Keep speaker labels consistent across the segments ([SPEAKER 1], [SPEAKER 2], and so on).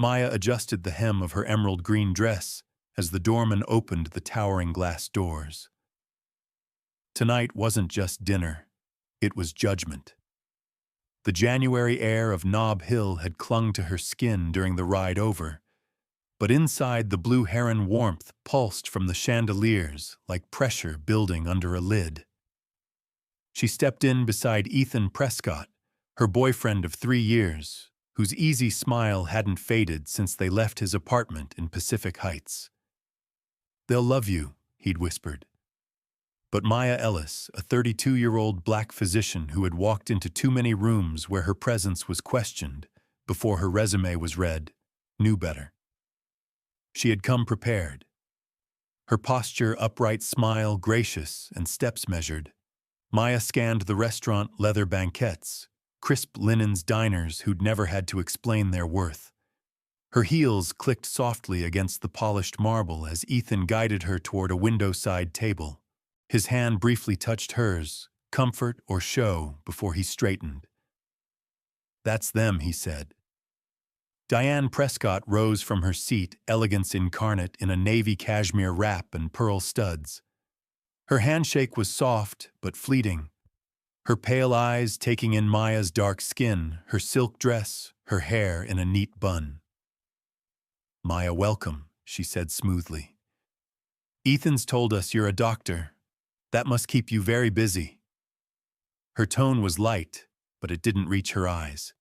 [SPEAKER 1] Maya adjusted the hem of her emerald green dress as the doorman opened the towering glass doors. Tonight wasn't just dinner, it was judgment. The January air of Nob Hill had clung to her skin during the ride over, but inside the blue heron warmth pulsed from the chandeliers like pressure building under a lid. She stepped in beside Ethan Prescott, her boyfriend of 3 years, whose easy smile hadn't faded since they left his apartment in Pacific Heights. "They'll love you," he'd whispered. But Maya Ellis, a 32-year-old black physician who had walked into too many rooms where her presence was questioned before her resume was read, knew better. She had come prepared. Her posture upright, smile gracious, and steps measured. Maya scanned the restaurant leather banquettes, crisp linens diners who'd never had to explain their worth. Her heels clicked softly against the polished marble as Ethan guided her toward a window-side table. His hand briefly touched hers, comfort or show, before he straightened. "That's them," he said. Diane Prescott rose from her seat, elegance incarnate in a navy cashmere wrap and pearl studs. Her handshake was soft but fleeting, her pale eyes taking in Maya's dark skin, her silk dress, her hair in a neat bun. "Maya, welcome," she said smoothly. "Ethan's told us you're a doctor. That must keep you very busy." Her tone was light, but it didn't reach her eyes.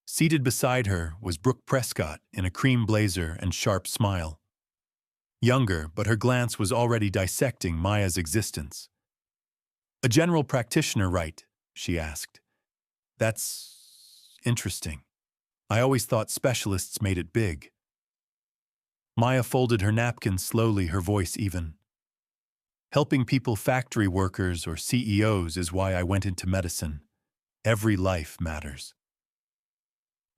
[SPEAKER 1] Seated beside her was Brooke Prescott in a cream blazer and sharp smile. Younger, but her glance was already dissecting Maya's existence. "A general practitioner, right?" she asked. "That's interesting. I always thought specialists made it big." Maya folded her napkin slowly, her voice even. "Helping people, factory workers or CEOs, is why I went into medicine. Every life matters."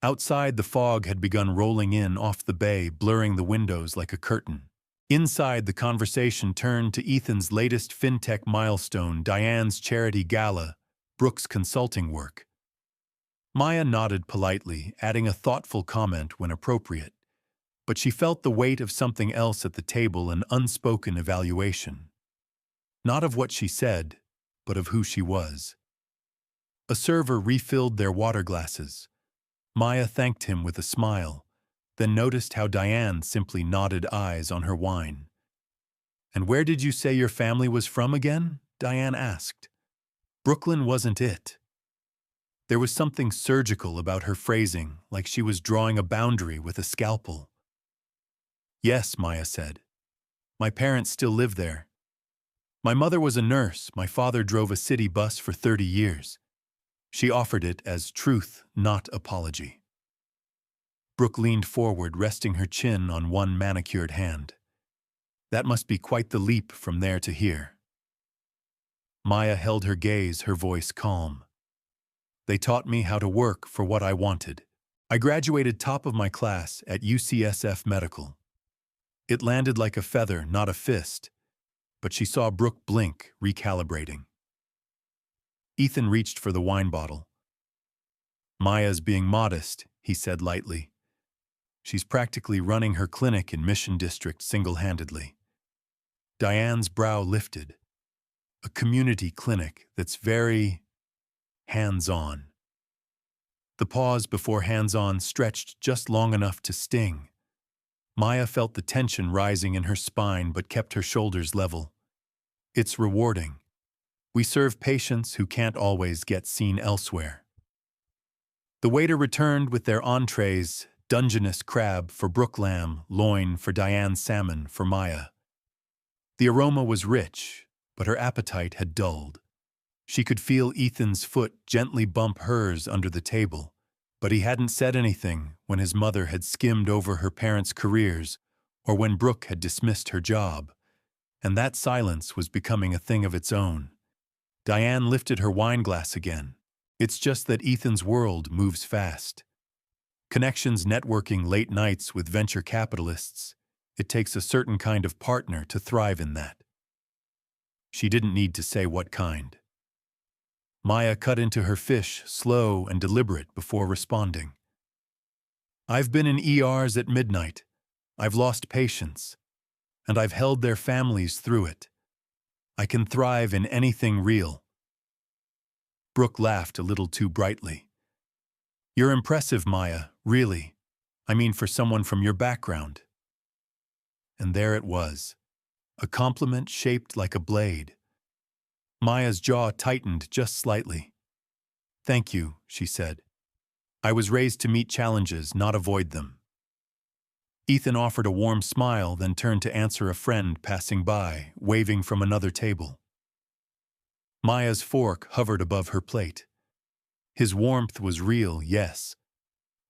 [SPEAKER 1] Outside, the fog had begun rolling in off the bay, blurring the windows like a curtain. Inside, the conversation turned to Ethan's latest fintech milestone, Diane's charity gala, Brooke's consulting work. Maya nodded politely, adding a thoughtful comment when appropriate. But she felt the weight of something else at the table, an unspoken evaluation. Not of what she said, but of who she was. A server refilled their water glasses. Maya thanked him with a smile, then noticed how Diane simply nodded eyes on her wine. "And where did you say your family was from again?" Diane asked. Brooklyn wasn't it. There was something surgical about her phrasing, like she was drawing a boundary with a scalpel. "Yes," Maya said. "My parents still live there. My mother was a nurse, my father drove a city bus for 30 years. She offered it as truth, not apology. Brooke leaned forward, resting her chin on one manicured hand. "That must be quite the leap from there to here." Maya held her gaze, her voice calm. "They taught me how to work for what I wanted. I graduated top of my class at UCSF Medical." It landed like a feather, not a fist, but she saw Brooke blink, recalibrating. Ethan reached for the wine bottle. "Maya's being modest," he said lightly. "She's practically running her clinic in Mission District single-handedly." Diane's brow lifted. "A community clinic that's very hands-on." The pause before hands-on stretched just long enough to sting. Maya felt the tension rising in her spine but kept her shoulders level. "It's rewarding. We serve patients who can't always get seen elsewhere." The waiter returned with their entrees, Dungeness crab for Brooke, lamb, loin for Diane, salmon for Maya. The aroma was rich, but her appetite had dulled. She could feel Ethan's foot gently bump hers under the table, but he hadn't said anything when his mother had skimmed over her parents' careers or when Brooke had dismissed her job, and that silence was becoming a thing of its own. Diane lifted her wine glass again. "It's just that Ethan's world moves fast. Connections, networking, late nights with venture capitalists. It takes a certain kind of partner to thrive in that." She didn't need to say what kind. Maya cut into her fish, slow and deliberate, before responding. I've been in ERs at midnight. I've lost patients, and I've held their families through it. I can thrive in anything real." Brooke laughed a little too brightly. "You're impressive, Maya, really. I mean, for someone from your background." And there it was, a compliment shaped like a blade. Maya's jaw tightened just slightly. "Thank you," she said. "I was raised to meet challenges, not avoid them." Ethan offered a warm smile, then turned to answer a friend passing by, waving from another table. Maya's fork hovered above her plate. His warmth was real, yes,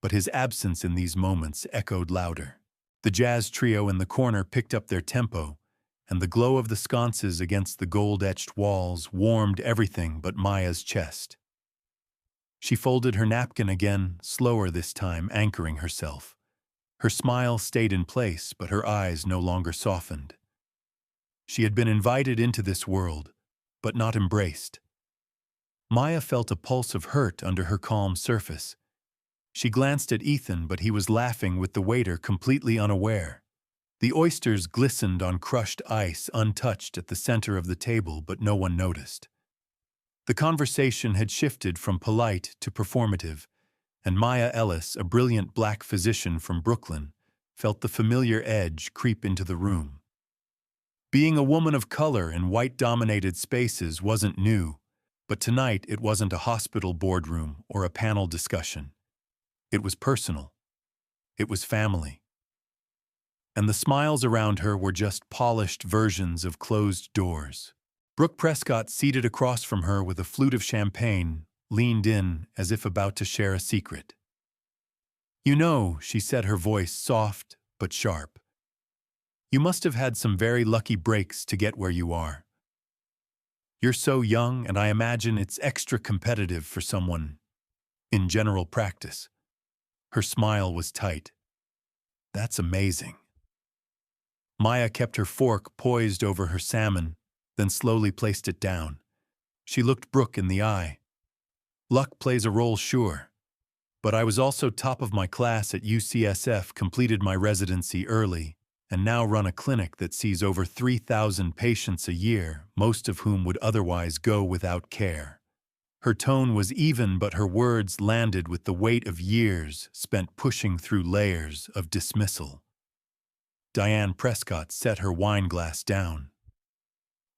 [SPEAKER 1] but his absence in these moments echoed louder. The jazz trio in the corner picked up their tempo, and the glow of the sconces against the gold-etched walls warmed everything but Maya's chest. She folded her napkin again, slower this time, anchoring herself. Her smile stayed in place, but her eyes no longer softened. She had been invited into this world, but not embraced. Maya felt a pulse of hurt under her calm surface. She glanced at Ethan, but he was laughing with the waiter, completely unaware. The oysters glistened on crushed ice, untouched at the center of the table, but no one noticed. The conversation had shifted from polite to performative, and Maya Ellis, a brilliant black physician from Brooklyn, felt the familiar edge creep into the room. Being a woman of color in white-dominated spaces wasn't new, but tonight it wasn't a hospital boardroom or a panel discussion. It was personal. It was family. And the smiles around her were just polished versions of closed doors. Brooke Prescott, seated across from her with a flute of champagne, leaned in as if about to share a secret. "You know," she said, her voice soft but sharp, "you must have had some very lucky breaks to get where you are. You're so young, and I imagine it's extra competitive for someone in general practice." Her smile was tight. "That's amazing." Maya kept her fork poised over her salmon, then slowly placed it down. She looked Brooke in the eye. "Luck plays a role, sure. But I was also top of my class at UCSF, completed my residency early, and now run a clinic that sees over 3,000 patients a year, most of whom would otherwise go without care." Her tone was even, but her words landed with the weight of years spent pushing through layers of dismissal. Diane Prescott set her wine glass down.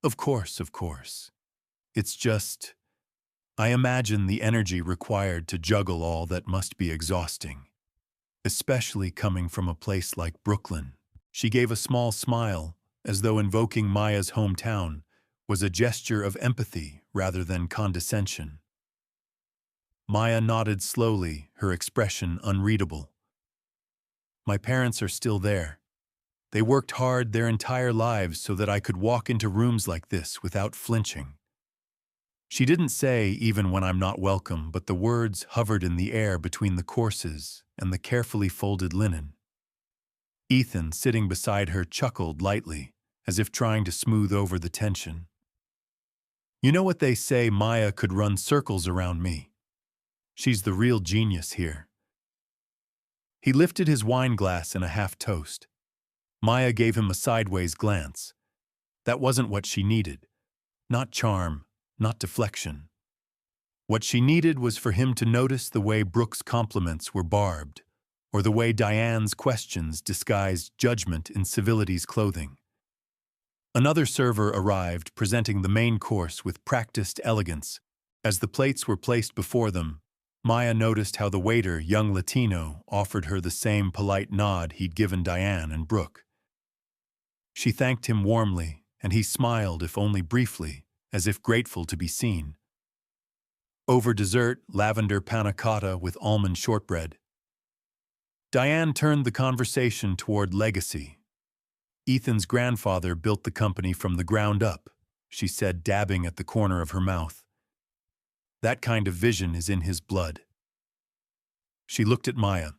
[SPEAKER 1] Of course. It's just, I imagine the energy required to juggle all that must be exhausting, especially coming from a place like Brooklyn." She gave a small smile, as though invoking Maya's hometown was a gesture of empathy rather than condescension. Maya nodded slowly, her expression unreadable. "My parents are still there. They worked hard their entire lives so that I could walk into rooms like this without flinching." She didn't say, "even when I'm not welcome," but the words hovered in the air between the courses and the carefully folded linen. Ethan, sitting beside her, chuckled lightly, as if trying to smooth over the tension. "You know what they say, Maya could run circles around me. She's the real genius here." He lifted his wine glass in a half-toast. Maya gave him a sideways glance. That wasn't what she needed. Not charm, not deflection. What she needed was for him to notice the way Brooke's compliments were barbed, or the way Diane's questions disguised judgment in civility's clothing. Another server arrived, presenting the main course with practiced elegance. As the plates were placed before them, Maya noticed how the waiter, young Latino, offered her the same polite nod he'd given Diane and Brooke. She thanked him warmly, and he smiled, if only briefly, as if grateful to be seen. Over dessert, lavender panna cotta with almond shortbread. Diane turned the conversation toward legacy. "Ethan's grandfather built the company from the ground up," she said, dabbing at the corner of her mouth. "That kind of vision is in his blood." She looked at Maya.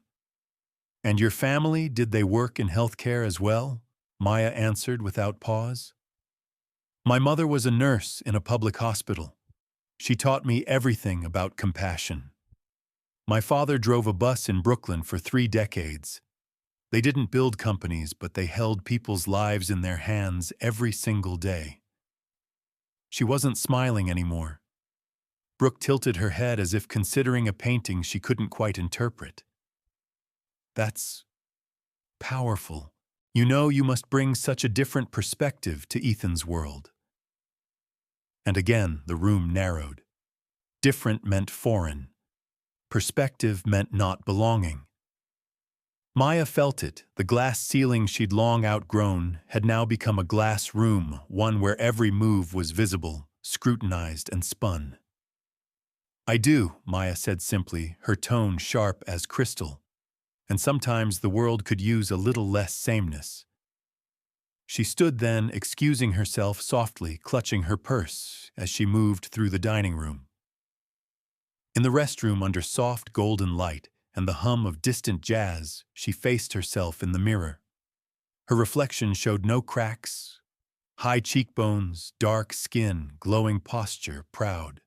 [SPEAKER 1] "And your family, did they work in healthcare as well?" Maya answered without pause. "My mother was a nurse in a public hospital. She taught me everything about compassion." My father drove a bus in Brooklyn for 3 decades. They didn't build companies, but they held people's lives in their hands every single day. She wasn't smiling anymore. Brooke tilted her head as if considering a painting she couldn't quite interpret. That's powerful. You know, you must bring such a different perspective to Ethan's world. And again, the room narrowed. Different meant foreign. Perspective meant not belonging. Maya felt it. The glass ceiling she'd long outgrown had now become a glass room, one where every move was visible, scrutinized, and spun. I do, Maya said simply, her tone sharp as crystal. And sometimes the world could use a little less sameness. She stood then, excusing herself softly, clutching her purse as she moved through the dining room. In the restroom, under soft golden light and the hum of distant jazz, she faced herself in the mirror. Her reflection showed no cracks, high cheekbones, dark skin, glowing posture, proud.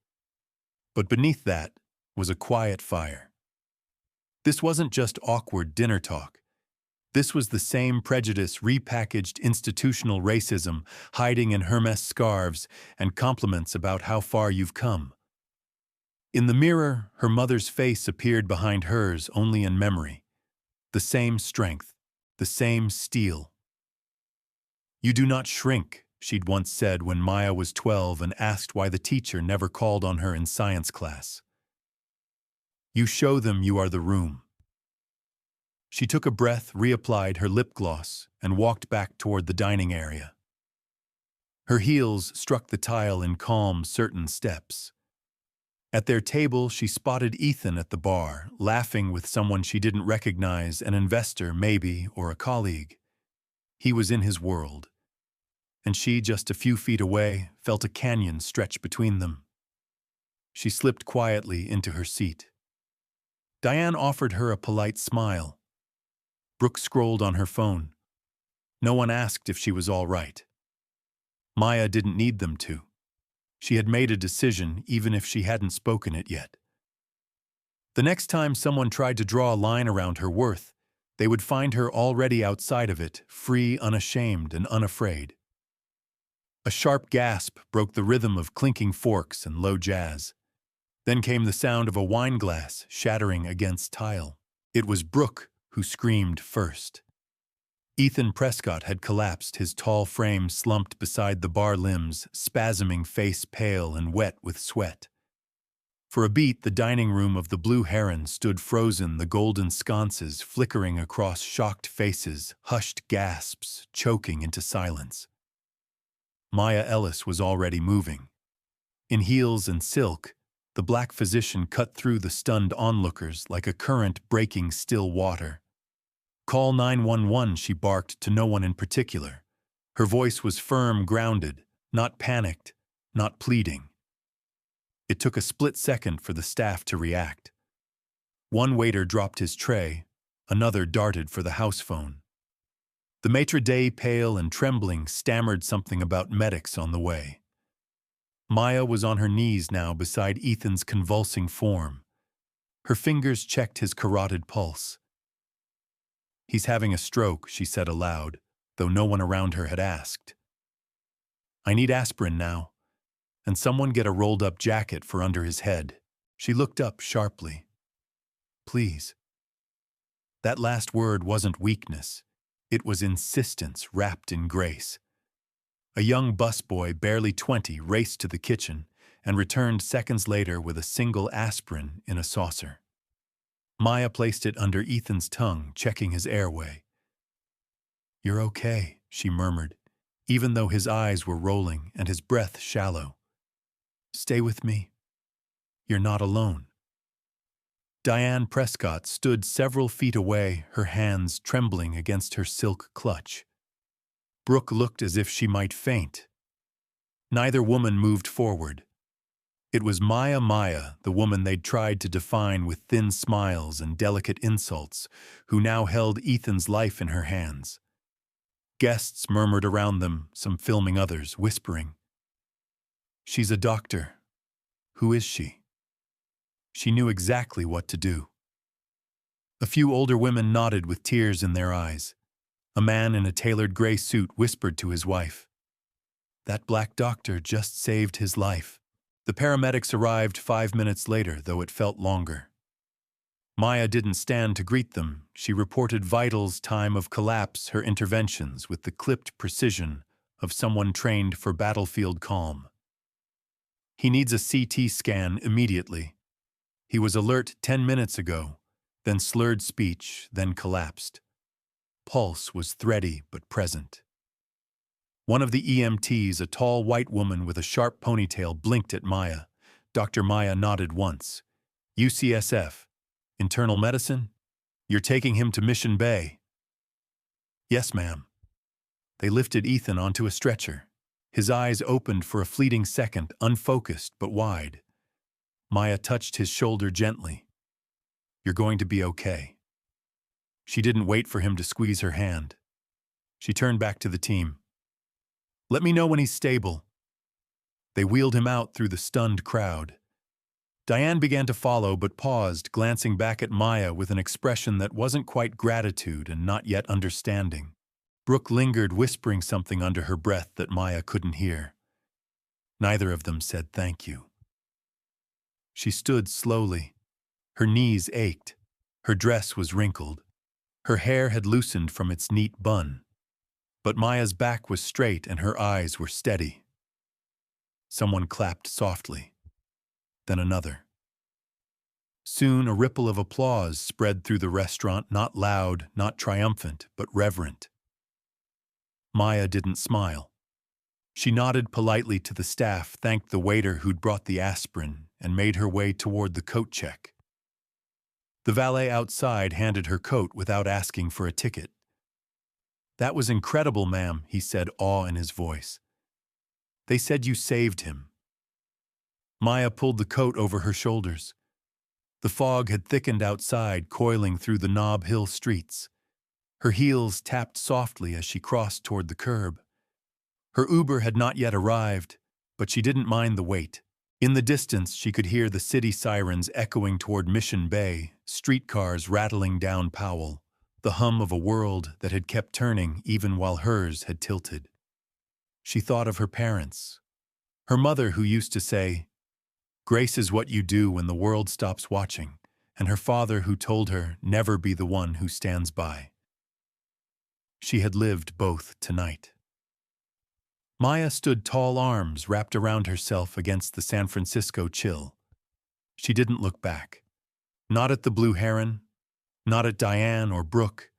[SPEAKER 1] But beneath that was a quiet fire. This wasn't just awkward dinner talk. This was the same prejudice, repackaged institutional racism, hiding in Hermes scarves and compliments about how far you've come. In the mirror, her mother's face appeared behind hers only in memory. The same strength, the same steel. You do not shrink, she'd once said when Maya was 12 and asked why the teacher never called on her in science class. You show them you are the room. She took a breath, reapplied her lip gloss, and walked back toward the dining area. Her heels struck the tile in calm, certain steps. At their table, she spotted Ethan at the bar, laughing with someone she didn't recognize, an investor maybe, or a colleague. He was in his world. And she, just a few feet away, felt a canyon stretch between them. She slipped quietly into her seat. Diane offered her a polite smile. Brooke scrolled on her phone. No one asked if she was all right. Maya didn't need them to. She had made a decision, even if she hadn't spoken it yet. The next time someone tried to draw a line around her worth, they would find her already outside of it, free, unashamed, and unafraid. A sharp gasp broke the rhythm of clinking forks and low jazz. Then came the sound of a wine glass shattering against tile. It was Brooke who screamed first. Ethan Prescott had collapsed, his tall frame slumped beside the bar limbs, spasming, face pale and wet with sweat. For a beat, the dining room of the Blue Heron stood frozen, the golden sconces flickering across shocked faces, hushed gasps choking into silence. Maya Ellis was already moving. In heels and silk, the black physician cut through the stunned onlookers like a current breaking still water. "Call 911, she barked to no one in particular. Her voice was firm, grounded, not panicked, not pleading. It took a split second for the staff to react. One waiter dropped his tray, another darted for the house phone. The maitre d', pale and trembling, stammered something about medics on the way. Maya was on her knees now beside Ethan's convulsing form. Her fingers checked his carotid pulse. "He's having a stroke," she said aloud, though no one around her had asked. "I need aspirin now, and someone get a rolled-up jacket for under his head." She looked up sharply. "Please." That last word wasn't weakness. It was insistence wrapped in grace. A young busboy, barely 20, raced to the kitchen and returned seconds later with a single aspirin in a saucer. Maya placed it under Ethan's tongue, checking his airway. "You're okay," she murmured, even though his eyes were rolling and his breath shallow. "Stay with me. You're not alone." Diane Prescott stood several feet away, her hands trembling against her silk clutch. Brooke looked as if she might faint. Neither woman moved forward. It was Maya, the woman they'd tried to define with thin smiles and delicate insults, who now held Ethan's life in her hands. Guests murmured around them, some filming others, whispering. "She's a doctor. Who is she?" She knew exactly what to do. A few older women nodded with tears in their eyes. A man in a tailored gray suit whispered to his wife, "That black doctor just saved his life." The paramedics arrived 5 minutes later, though it felt longer. Maya didn't stand to greet them. She reported vitals, time of collapse, her interventions with the clipped precision of someone trained for battlefield calm. "He needs a CT scan immediately. He was alert 10 minutes ago, then slurred speech, then collapsed. Pulse was thready but present." One of the EMTs, a tall white woman with a sharp ponytail, blinked at Maya. Dr. Maya nodded once. "UCSF. Internal medicine? You're taking him to Mission Bay." "Yes, ma'am." They lifted Ethan onto a stretcher. His eyes opened for a fleeting second, unfocused but wide. Maya touched his shoulder gently. "You're going to be okay." She didn't wait for him to squeeze her hand. She turned back to the team. "Let me know when he's stable." They wheeled him out through the stunned crowd. Diane began to follow, but paused, glancing back at Maya with an expression that wasn't quite gratitude and not yet understanding. Brooke lingered, whispering something under her breath that Maya couldn't hear. Neither of them said thank you. She stood slowly. Her knees ached. Her dress was wrinkled. Her hair had loosened from its neat bun. But Maya's back was straight and her eyes were steady. Someone clapped softly. Then another. Soon a ripple of applause spread through the restaurant, not loud, not triumphant, but reverent. Maya didn't smile. She nodded politely to the staff, thanked the waiter who'd brought the aspirin, and made her way toward the coat check. The valet outside handed her coat without asking for a ticket. "That was incredible, ma'am," he said, awe in his voice. "They said you saved him." Maya pulled the coat over her shoulders. The fog had thickened outside, coiling through the Nob Hill streets. Her heels tapped softly as she crossed toward the curb. Her Uber had not yet arrived, but she didn't mind the wait. In the distance, she could hear the city sirens echoing toward Mission Bay, streetcars rattling down Powell, the hum of a world that had kept turning even while hers had tilted. She thought of her parents. Her mother, who used to say, "Grace is what you do when the world stops watching," and her father, who told her, "Never be the one who stands by." She had lived both tonight. Maya stood, tall arms wrapped around herself against the San Francisco chill. She didn't look back. Not at the Blue Heron, not at Diane or Brooke,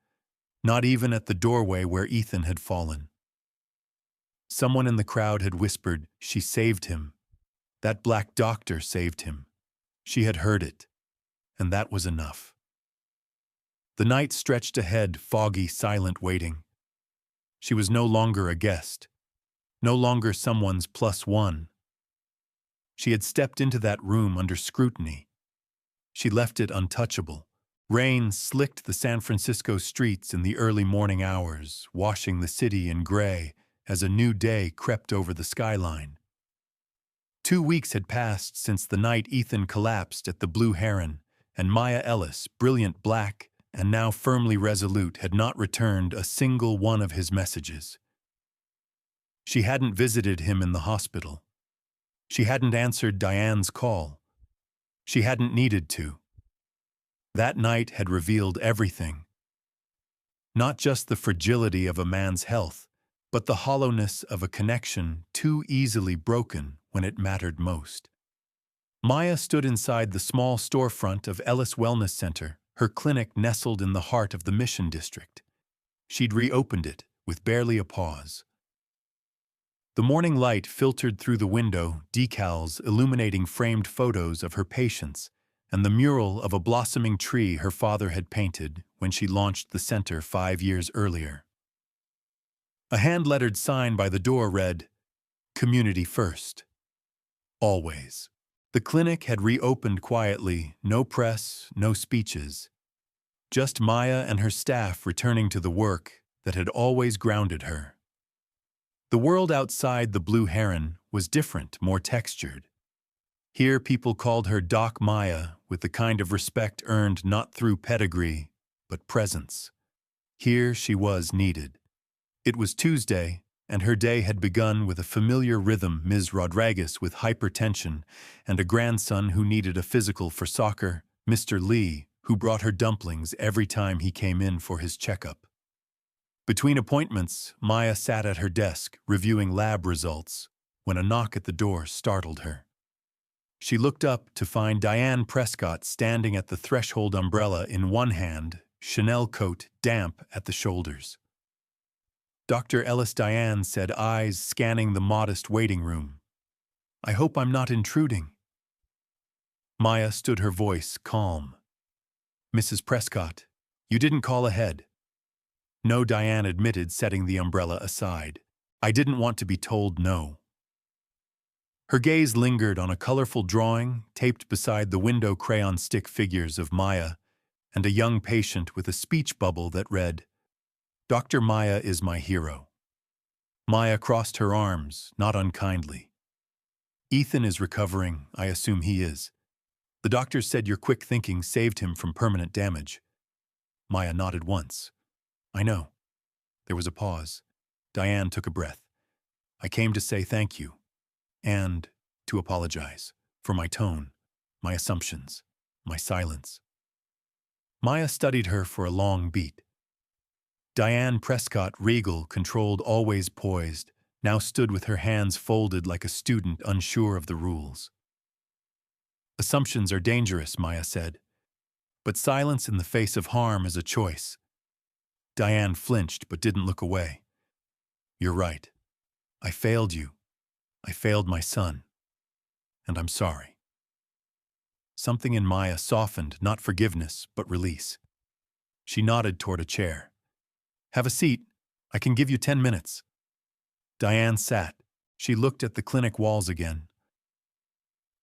[SPEAKER 1] not even at the doorway where Ethan had fallen. Someone in the crowd had whispered, "She saved him. That black doctor saved him." She had heard it, and that was enough. The night stretched ahead, foggy, silent, waiting. She was no longer a guest, no longer someone's plus one. She had stepped into that room under scrutiny. She left it untouchable. Rain slicked the San Francisco streets in the early morning hours, washing the city in gray as a new day crept over the skyline. 2 weeks had passed since the night Ethan collapsed at the Blue Heron, and Maya Ellis, brilliant black and now firmly resolute, had not returned a single one of his messages. She hadn't visited him in the hospital. She hadn't answered Diane's call. She hadn't needed to. That night had revealed everything. Not just the fragility of a man's health, but the hollowness of a connection too easily broken when it mattered most. Maya stood inside the small storefront of Ellis Wellness Center, her clinic nestled in the heart of the Mission District. She'd reopened it with barely a pause. The morning light filtered through the window, decals illuminating framed photos of her patients, and the mural of a blossoming tree her father had painted when she launched the center 5 years earlier. A hand-lettered sign by the door read, "Community First. Always." The clinic had reopened quietly, no press, no speeches. Just Maya and her staff returning to the work that had always grounded her. The world outside the Blue Heron was different, more textured. Here people called her Doc Maya with the kind of respect earned not through pedigree, but presence. Here she was needed. It was Tuesday, and her day had begun with a familiar rhythm. Ms. Rodriguez with hypertension, and a grandson who needed a physical for soccer, Mr. Lee, who brought her dumplings every time he came in for his checkup. Between appointments, Maya sat at her desk, reviewing lab results, when a knock at the door startled her. She looked up to find Diane Prescott standing at the threshold, umbrella in one hand, Chanel coat damp at the shoulders. Dr. Ellis, Diane said, eyes scanning the modest waiting room. "I hope I'm not intruding." Maya stood, her voice calm. "Mrs. Prescott, you didn't call ahead." "No," Diane admitted, setting the umbrella aside. "I didn't want to be told no." Her gaze lingered on a colorful drawing taped beside the window, crayon stick figures of Maya and a young patient with a speech bubble that read, "Dr. Maya is my hero." Maya crossed her arms, not unkindly. "Ethan is recovering, I assume he is. The doctors said your quick thinking saved him from permanent damage." Maya nodded once. "I know." There was a pause. Diane took a breath. "I came to say thank you. And to apologize for my tone, my assumptions, my silence." Maya studied her for a long beat. Diane Prescott, regal, controlled, always poised, now stood with her hands folded like a student unsure of the rules. "Assumptions are dangerous," Maya said. "But silence in the face of harm is a choice." Diane flinched but didn't look away. "You're right. I failed you. I failed my son. And I'm sorry." Something in Maya softened, not forgiveness, but release. She nodded toward a chair. "Have a seat. I can give you 10 minutes. Diane sat. She looked at the clinic walls again.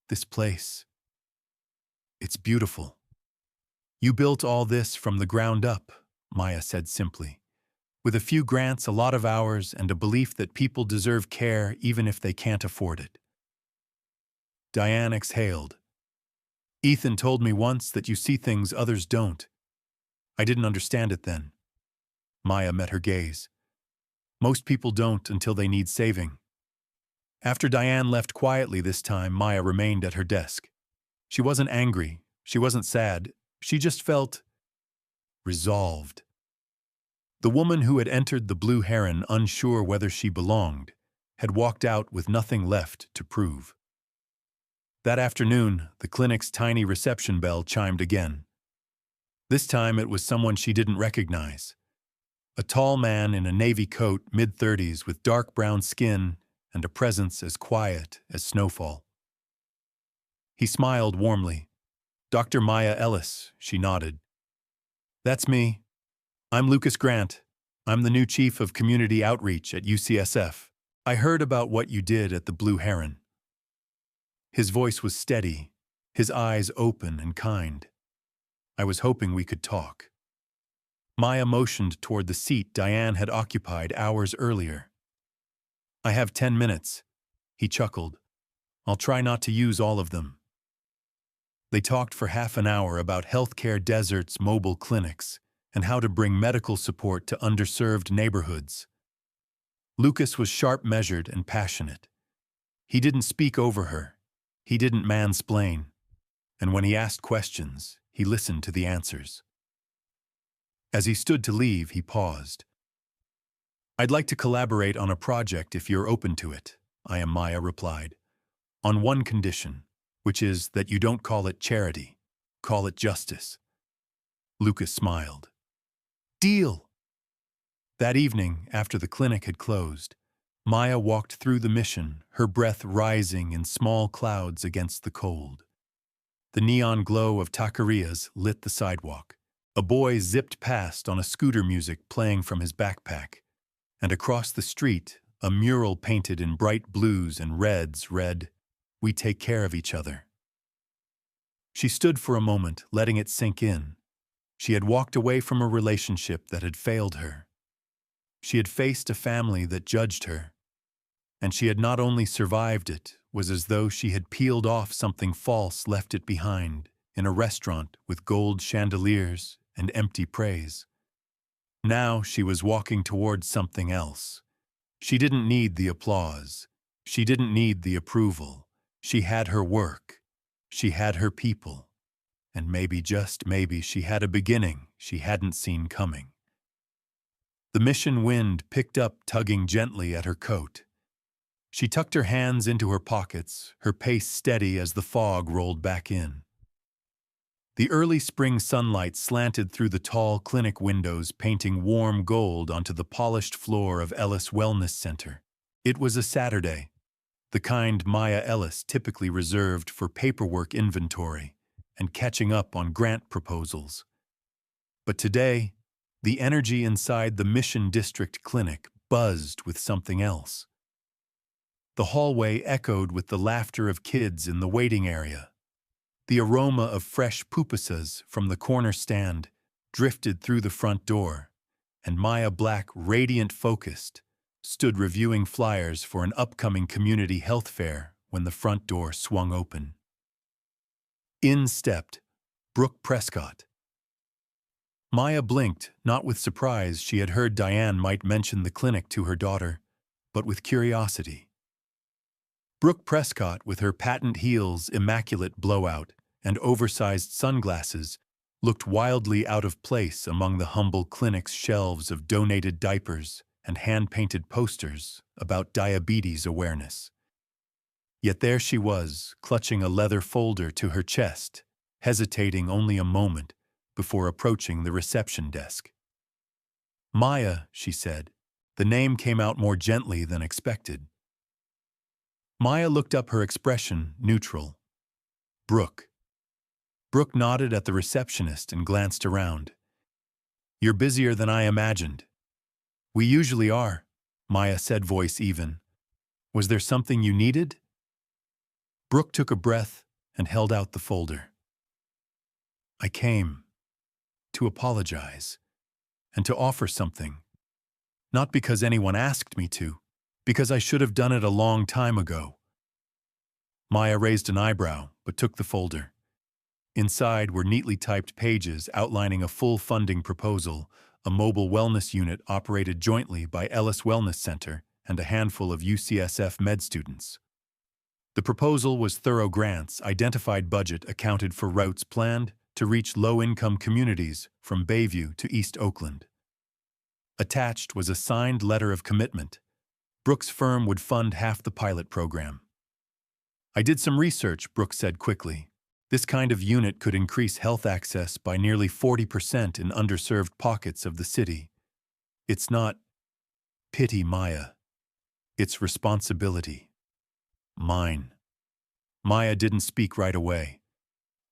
[SPEAKER 1] "This place. It's beautiful." "You built all this from the ground up," Maya said simply. "With a few grants, a lot of hours, and a belief that people deserve care even if they can't afford it." Diane exhaled. "Ethan told me once that you see things others don't. I didn't understand it then." Maya met her gaze. "Most people don't until they need saving." After Diane left quietly this time, Maya remained at her desk. She wasn't angry. She wasn't sad. She just felt resolved. The woman who had entered the Blue Heron, unsure whether she belonged, had walked out with nothing left to prove. That afternoon, the clinic's tiny reception bell chimed again. This time it was someone she didn't recognize. A tall man in a navy coat, mid-30s, with dark brown skin and a presence as quiet as snowfall. He smiled warmly. "Dr. Maya Ellis," she nodded. "That's me. I'm Lucas Grant. I'm the new chief of community outreach at UCSF. I heard about what you did at the Blue Heron." His voice was steady, his eyes open and kind. "I was hoping we could talk." Maya motioned toward the seat Diane had occupied hours earlier. "I have 10 minutes, he chuckled. "I'll try not to use all of them." They talked for half an hour about healthcare deserts, mobile clinics, and how to bring medical support to underserved neighborhoods. Lucas was sharp-measured and passionate. He didn't speak over her. He didn't mansplain. And when he asked questions, he listened to the answers. As he stood to leave, he paused. "I'd like to collaborate on a project if you're open to it," Maya replied. "On one condition, which is that you don't call it charity. Call it justice." Lucas smiled. "Deal!" That evening, after the clinic had closed, Maya walked through the mission, her breath rising in small clouds against the cold. The neon glow of taquerias lit the sidewalk. A boy zipped past on a scooter, music playing from his backpack. And across the street, a mural painted in bright blues and reds read, "We take care of each other." She stood for a moment, letting it sink in. She had walked away from a relationship that had failed her. She had faced a family that judged her. And she had not only survived it, was as though she had peeled off something false, left it behind, in a restaurant with gold chandeliers and empty praise. Now she was walking towards something else. She didn't need the applause. She didn't need the approval. She had her work. She had her people. And maybe, just maybe, she had a beginning she hadn't seen coming. The mission wind picked up, tugging gently at her coat. She tucked her hands into her pockets, her pace steady as the fog rolled back in. The early spring sunlight slanted through the tall clinic windows, painting warm gold onto the polished floor of Ellis Wellness Center. It was a Saturday, the kind Maya Ellis typically reserved for paperwork inventory and catching up on grant proposals. But today, the energy inside the Mission District Clinic buzzed with something else. The hallway echoed with the laughter of kids in the waiting area. The aroma of fresh pupusas from the corner stand drifted through the front door, and Maya Black, radiant focused, stood reviewing flyers for an upcoming community health fair when the front door swung open. In stepped Brooke Prescott. Maya blinked, not with surprise. She had heard Diane might mention the clinic to her daughter, but with curiosity. Brooke Prescott, with her patent heels, immaculate blowout, and oversized sunglasses, looked wildly out of place among the humble clinic's shelves of donated diapers and hand-painted posters about diabetes awareness. Yet there she was, clutching a leather folder to her chest, hesitating only a moment before approaching the reception desk. "Maya," she said. The name came out more gently than expected. Maya looked up, her expression neutral. "Brooke." Brooke nodded at the receptionist and glanced around. "You're busier than I imagined." "We usually are," Maya said, voice even. "Was there something you needed?" Brooke took a breath and held out the folder. "I came to apologize and to offer something. Not because anyone asked me to, because I should have done it a long time ago." Maya raised an eyebrow, but took the folder. Inside were neatly typed pages outlining a full funding proposal, a mobile wellness unit operated jointly by Ellis Wellness Center and a handful of UCSF med students. The proposal was thorough: grants, identified budget, accounted for, routes planned to reach low-income communities from Bayview to East Oakland. Attached was a signed letter of commitment. Brooke's firm would fund half the pilot program. "I did some research," Brooke said quickly. "This kind of unit could increase health access by nearly 40% in underserved pockets of the city. It's not pity, Maya. It's responsibility. Mine." Maya didn't speak right away.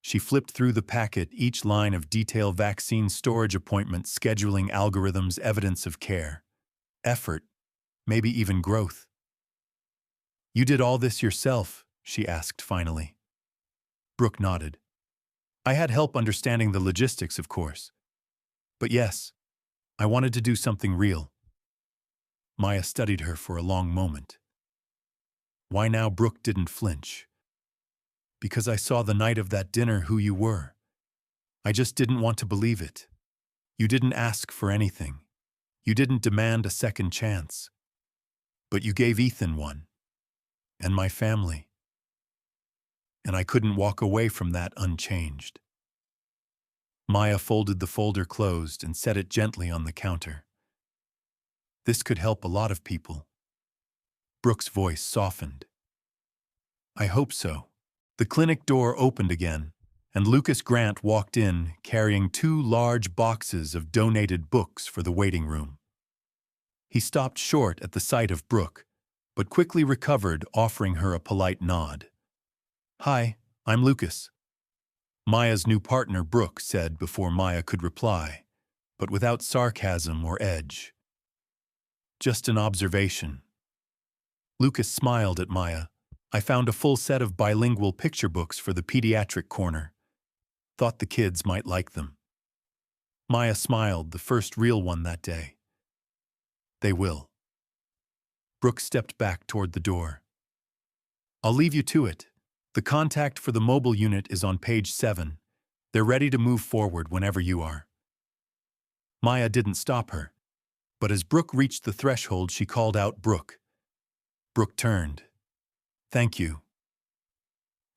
[SPEAKER 1] She flipped through the packet, each line of detail: vaccine storage appointments, scheduling algorithms, evidence of care, effort, maybe even growth. "You did all this yourself?" she asked finally. Brooke nodded. "I had help understanding the logistics, of course. But yes, I wanted to do something real." Maya studied her for a long moment. "Why now?" Brooke didn't flinch. "Because I saw the night of that dinner who you were. I just didn't want to believe it. You didn't ask for anything. You didn't demand a second chance. But you gave Ethan one. And my family. And I couldn't walk away from that unchanged." Maya folded the folder closed and set it gently on the counter. "This could help a lot of people." Brooke's voice softened. "I hope so." The clinic door opened again, and Lucas Grant walked in, carrying 2 large boxes of donated books for the waiting room. He stopped short at the sight of Brooke, but quickly recovered, offering her a polite nod. "Hi, I'm Lucas." Maya's new partner, Brooke said before Maya could reply, but without sarcasm or edge. "Just an observation." Lucas smiled at Maya. "I found a full set of bilingual picture books for the pediatric corner. Thought the kids might like them." Maya smiled, the first real one that day. "They will." Brooke stepped back toward the door. I'll leave you to it. The contact for the mobile unit is on page 7. They're ready to move forward whenever you are. Maya didn't stop her, but as Brooke reached the threshold, she called out, Brooke. Brooke turned. Thank you.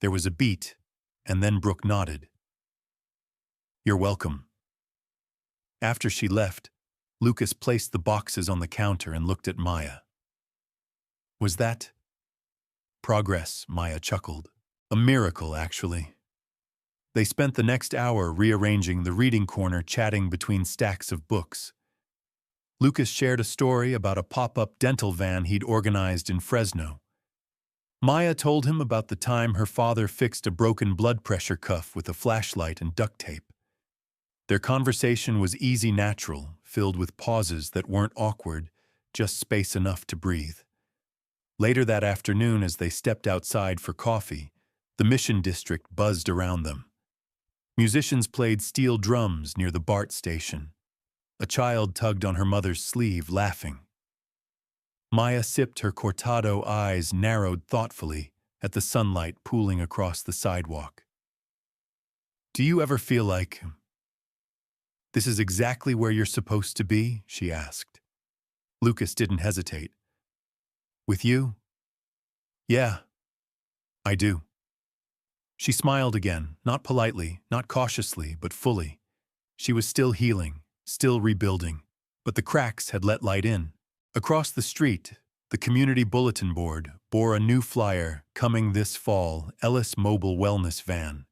[SPEAKER 1] There was a beat, and then Brooke nodded. You're welcome. After she left, Lucas placed the boxes on the counter and looked at Maya. Was that progress? Maya chuckled. A miracle, actually. They spent the next hour rearranging the reading corner, chatting between stacks of books. Lucas shared a story about a pop-up dental van he'd organized in Fresno. Maya told him about the time her father fixed a broken blood pressure cuff with a flashlight and duct tape. Their conversation was easy, natural, filled with pauses that weren't awkward, just space enough to breathe. Later that afternoon, as they stepped outside for coffee, the Mission District buzzed around them. Musicians played steel drums near the BART station. A child tugged on her mother's sleeve, laughing. Maya sipped, her cortado eyes narrowed thoughtfully at the sunlight pooling across the sidewalk. Do you ever feel like this is exactly where you're supposed to be? She asked. Lucas didn't hesitate. With you? Yeah, I do. She smiled again, not politely, not cautiously, but fully. She was still healing, still rebuilding, but the cracks had let light in. Across the street, the community bulletin board bore a new flyer, coming this fall, Ellis Mobile Wellness Van.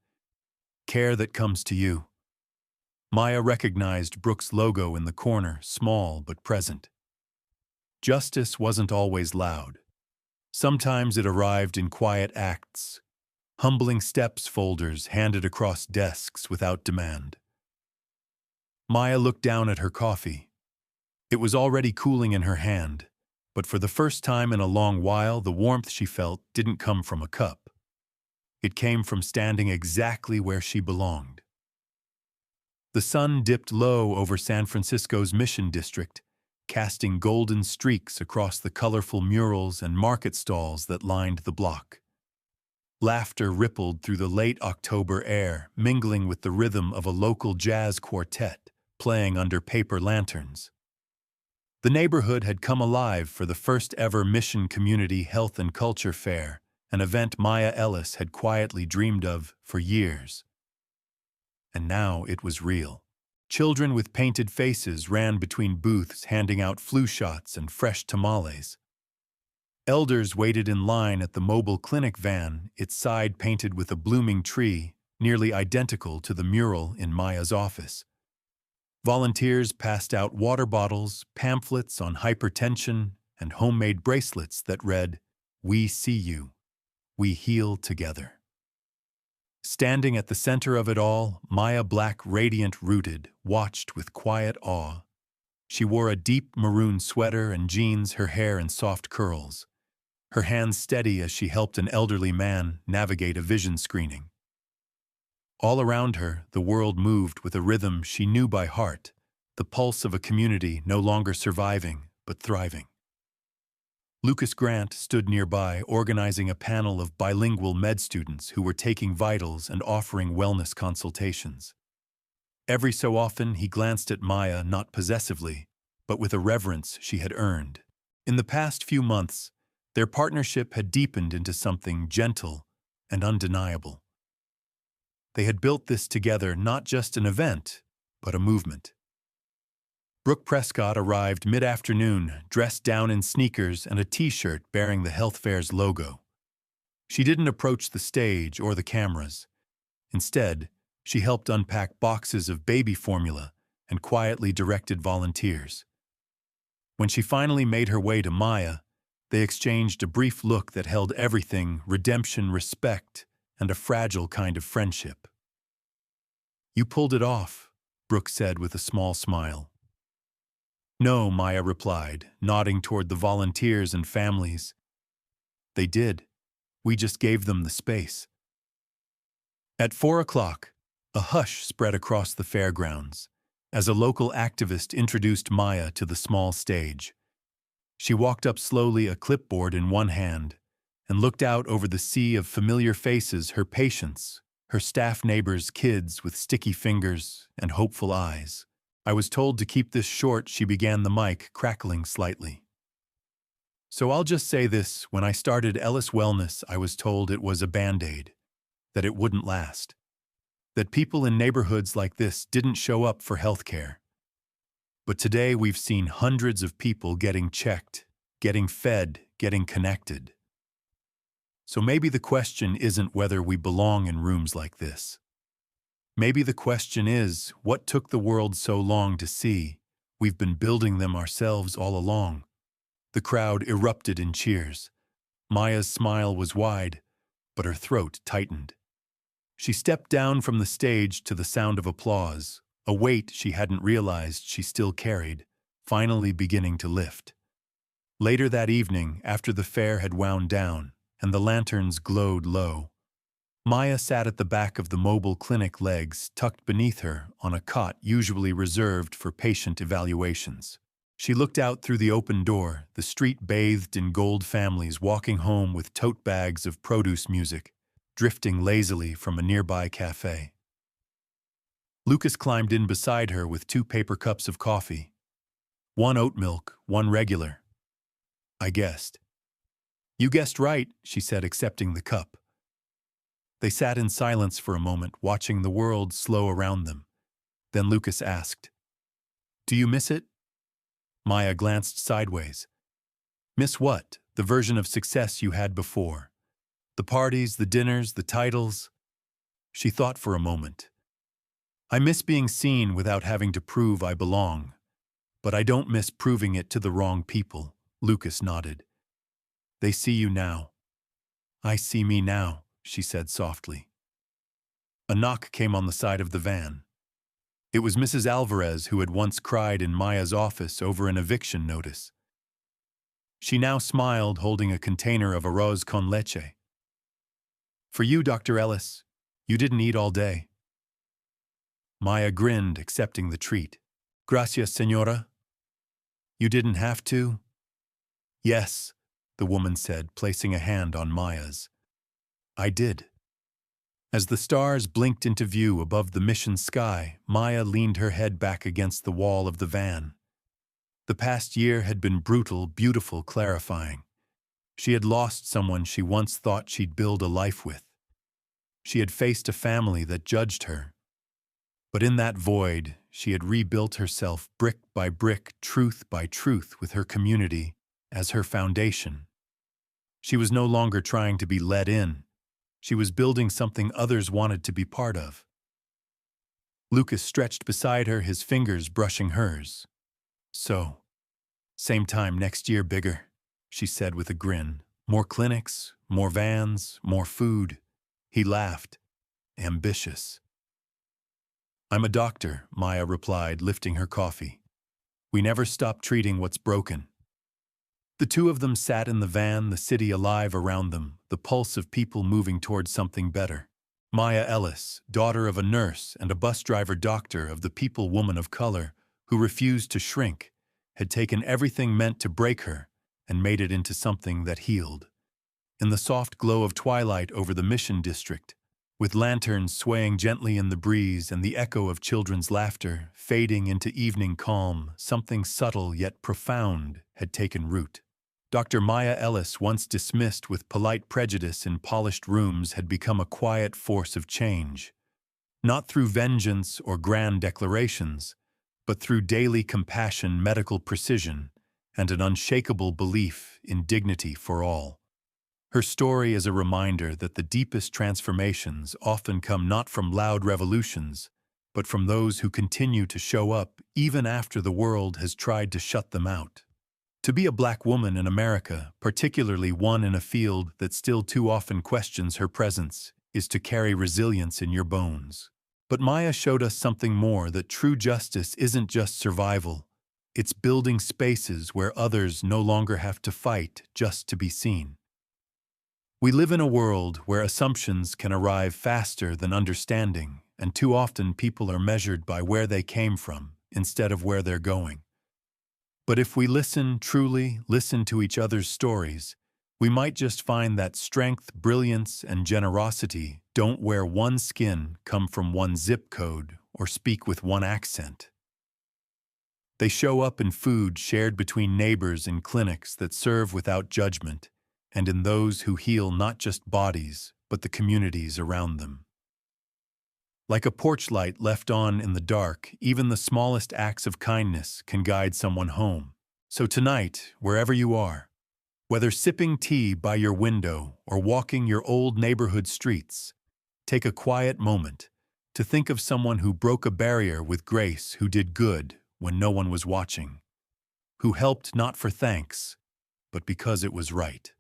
[SPEAKER 1] Care that comes to you. Maya recognized Brooke's logo in the corner, small but present. Justice wasn't always loud. Sometimes it arrived in quiet acts, humbling steps folders handed across desks without demand. Maya looked down at her coffee. It was already cooling in her hand, but for the first time in a long while, the warmth she felt didn't come from a cup. It came from standing exactly where she belonged. The sun dipped low over San Francisco's Mission District, casting golden streaks across the colorful murals and market stalls that lined the block. Laughter rippled through the late October air, mingling with the rhythm of a local jazz quartet playing under paper lanterns. The neighborhood had come alive for the first ever Mission Community Health and Culture Fair, an event Maya Ellis had quietly dreamed of for years. And now it was real. Children with painted faces ran between booths handing out flu shots and fresh tamales. Elders waited in line at the mobile clinic van, its side painted with a blooming tree, nearly identical to the mural in Maya's office. Volunteers passed out water bottles, pamphlets on hypertension, and homemade bracelets that read, "We see you. We heal together." Standing at the center of it all, Maya, black, radiant, rooted, watched with quiet awe. She wore a deep maroon sweater and jeans, her hair in soft curls, her hands steady as she helped an elderly man navigate a vision screening. All around her, the world moved with a rhythm she knew by heart, the pulse of a community no longer surviving, but thriving. Lucas Grant stood nearby, organizing a panel of bilingual med students who were taking vitals and offering wellness consultations. Every so often, he glanced at Maya, not possessively, but with a reverence she had earned. In the past few months, their partnership had deepened into something gentle and undeniable. They had built this together, not just an event, but a movement. Brooke Prescott arrived mid-afternoon, dressed down in sneakers and a t-shirt bearing the health fair's logo. She didn't approach the stage or the cameras. Instead, she helped unpack boxes of baby formula and quietly directed volunteers. When she finally made her way to Maya, they exchanged a brief look that held everything: redemption, respect, and a fragile kind of friendship. "You pulled it off," Brooke said with a small smile. "No," Maya replied, nodding toward the volunteers and families. "They did. We just gave them the space." At 4 o'clock, a hush spread across the fairgrounds as a local activist introduced Maya to the small stage. She walked up slowly, a clipboard in one hand, and looked out over the sea of familiar faces, her patients, her staff neighbors' kids with sticky fingers and hopeful eyes. I was told to keep this short, she began, the mic crackling slightly. So I'll just say this, when I started Ellis Wellness, I was told it was a Band-Aid, that it wouldn't last, that people in neighborhoods like this didn't show up for health care. But today we've seen hundreds of people getting checked, getting fed, getting connected. So maybe the question isn't whether we belong in rooms like this. Maybe the question is, what took the world so long to see? We've been building them ourselves all along. The crowd erupted in cheers. Maya's smile was wide, but her throat tightened. She stepped down from the stage to the sound of applause, a weight she hadn't realized she still carried, finally beginning to lift. Later that evening, after the fair had wound down and the lanterns glowed low, Maya sat at the back of the mobile clinic, legs tucked beneath her on a cot usually reserved for patient evaluations. She looked out through the open door, the street bathed in gold, families walking home with tote bags of produce, music drifting lazily from a nearby cafe. Lucas climbed in beside her with 2 paper cups of coffee. One oat milk, one regular. I guessed. You guessed right, she said, accepting the cup. They sat in silence for a moment, watching the world slow around them. Then Lucas asked, "Do you miss it?" Maya glanced sideways. "Miss what? The version of success you had before? The parties, the dinners, the titles?" She thought for a moment. "I miss being seen without having to prove I belong. But I don't miss proving it to the wrong people." Lucas nodded. "They see you now." "I see me now," she said softly. A knock came on the side of the van. It was Mrs. Alvarez, who had once cried in Maya's office over an eviction notice. She now smiled, holding a container of arroz con leche. "For you, Dr. Ellis. You didn't eat all day." Maya grinned, accepting the treat. "Gracias, señora." "You didn't have to?" "Yes," the woman said, placing a hand on Maya's. "I did." As the stars blinked into view above the mission sky, Maya leaned her head back against the wall of the van. The past year had been brutal, beautiful, clarifying. She had lost someone she once thought she'd build a life with. She had faced a family that judged her. But in that void, she had rebuilt herself brick by brick, truth by truth, with her community as her foundation. She was no longer trying to be let in. She was building something others wanted to be part of. Lucas stretched beside her, his fingers brushing hers. "So, same time next year, bigger," she said with a grin. "More clinics, more vans, more food." He laughed. "Ambitious." "I'm a doctor," Maya replied, lifting her coffee. "We never stop treating what's broken." The two of them sat in the van, the city alive around them, the pulse of people moving towards something better. Maya Ellis, daughter of a nurse and a bus driver, doctor of the people, woman of color, who refused to shrink, had taken everything meant to break her and made it into something that healed. In the soft glow of twilight over the Mission District, with lanterns swaying gently in the breeze and the echo of children's laughter fading into evening calm, something subtle yet profound had taken root. Dr. Maya Ellis, once dismissed with polite prejudice in polished rooms, had become a quiet force of change. Not through vengeance or grand declarations, but through daily compassion, medical precision, and an unshakable belief in dignity for all. Her story is a reminder that the deepest transformations often come not from loud revolutions, but from those who continue to show up even after the world has tried to shut them out. To be a Black woman in America, particularly one in a field that still too often questions her presence, is to carry resilience in your bones. But Maya showed us something more, that true justice isn't just survival. It's building spaces where others no longer have to fight just to be seen. We live in a world where assumptions can arrive faster than understanding, and too often people are measured by where they came from instead of where they're going. But if we truly listen to each other's stories, we might just find that strength, brilliance, and generosity don't wear one skin, come from one zip code, or speak with one accent. They show up in food shared between neighbors in clinics that serve without judgment, and in those who heal not just bodies, but the communities around them. Like a porch light left on in the dark, even the smallest acts of kindness can guide someone home. So tonight, wherever you are, whether sipping tea by your window or walking your old neighborhood streets, take a quiet moment to think of someone who broke a barrier with grace, who did good when no one was watching, who helped not for thanks, but because it was right.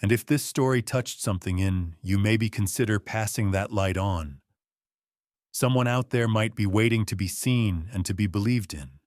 [SPEAKER 1] And if this story touched something in you, maybe consider passing that light on. Someone out there might be waiting to be seen and to be believed in.